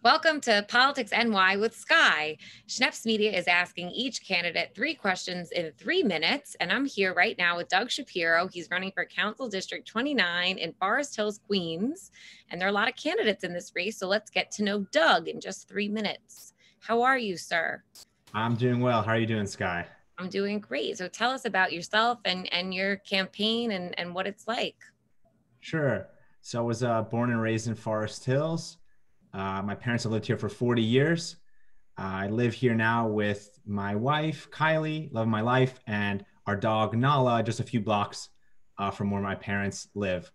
Welcome to Politics NY with Sky. Schneps Media is asking each candidate 3 questions in 3 minutes. And I'm here right now with Doug Shapiro. He's running for Council District 29 in Forest Hills, Queens. And there are a lot of candidates in this race. So let's get to know Doug in just 3 minutes. How are you, sir? I'm doing well. How are you doing, Sky? I'm doing great. So tell us about yourself and your campaign and what it's like. Sure. So I was born and raised in Forest Hills. My parents have lived here for 40 years. I live here now with my wife, Kylie, love of my life, and our dog, Nala, just a few blocks from where my parents live.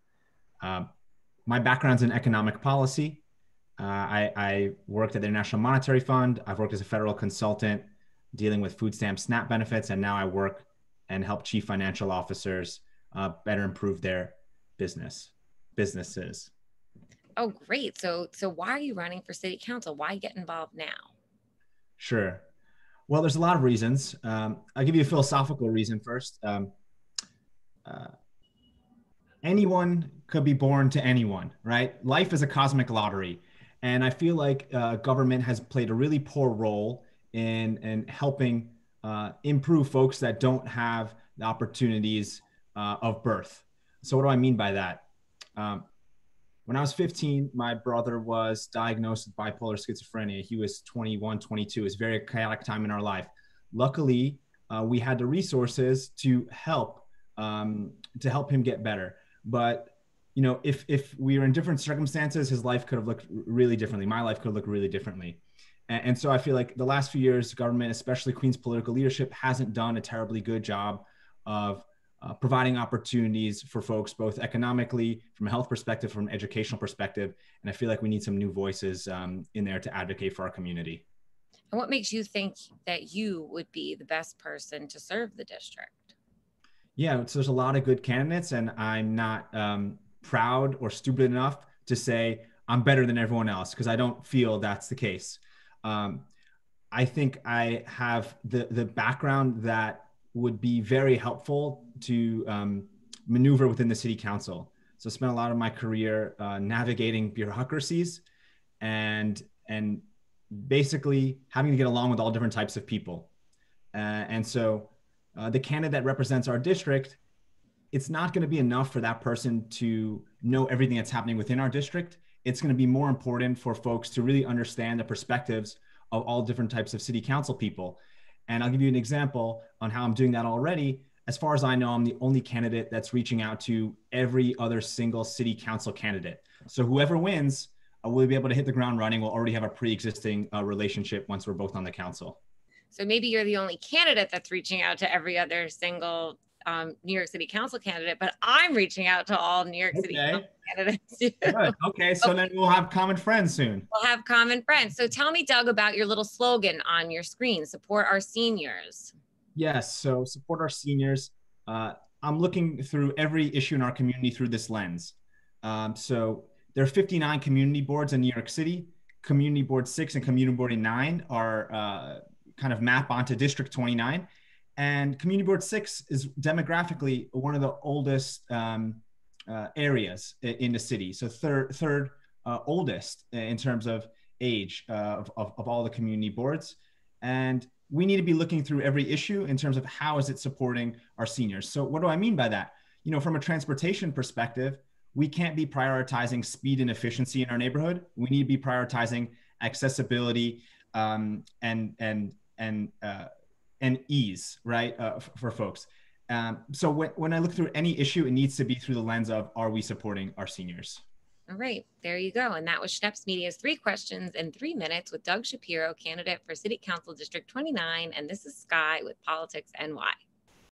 My background's in economic policy. I worked at the International Monetary Fund. I've worked as a federal consultant dealing with food stamp SNAP benefits, and now I work and help chief financial officers better improve their businesses. Oh, great. So why are you running for city council? Why get involved now? Sure. Well, there's a lot of reasons. I'll give you a philosophical reason first. Anyone could be born to anyone, right? Life is a cosmic lottery. And I feel like government has played a really poor role in helping improve folks that don't have the opportunities of birth. So what do I mean by that? When I was 15, my brother was diagnosed with bipolar schizophrenia. He was 21, 22. It was a very chaotic time in our life. Luckily, we had the resources to help him get better. But you know, if we were in different circumstances, his life could have looked really differently. My life could have looked really differently. And so I feel like the last few years, government, especially Queen's political leadership, hasn't done a terribly good job of providing opportunities for folks, both economically, from a health perspective, from an educational perspective. And I feel like we need some new voices in there to advocate for our community. And what makes you think that you would be the best person to serve the district? Yeah, so there's a lot of good candidates, and I'm not proud or stupid enough to say I'm better than everyone else, because I don't feel that's the case. I think I have the background that would be very helpful to maneuver within the city council. So I spent a lot of my career navigating bureaucracies and basically having to get along with all different types of people. And so the candidate that represents our district, it's not going to be enough for that person to know everything that's happening within our district. It's going to be more important for folks to really understand the perspectives of all different types of city council people. And I'll give you an example on how I'm doing that already. As far as I know, I'm the only candidate that's reaching out to every other single city council candidate. So whoever wins will be able to hit the ground running. We'll already have a pre-existing relationship once we're both on the council. So maybe you're the only candidate that's reaching out to every other single New York City Council candidate, but I'm reaching out to all New York City Council candidates too. Good. Okay, so then we'll have common friends soon. We'll have common friends. So tell me, Doug, about your little slogan on your screen, support our seniors. Yes, so support our seniors. I'm looking through every issue in our community through this lens. So there are 59 community boards in New York City. Community Board 6 and Community Board 9 are kind of map onto District 29. And Community Board 6 is demographically one of the oldest areas in the city. So third oldest in terms of age of all the community boards. And we need to be looking through every issue in terms of how is it supporting our seniors. So what do I mean by that? You know, from a transportation perspective, we can't be prioritizing speed and efficiency in our neighborhood. We need to be prioritizing accessibility and ease, right, for folks. So when I look through any issue, it needs to be through the lens of, are we supporting our seniors? All right, there you go. And that was Schneps Media's 3 questions in 3 minutes with Doug Shapiro, candidate for City Council District 29. And this is Sky with Politics NY.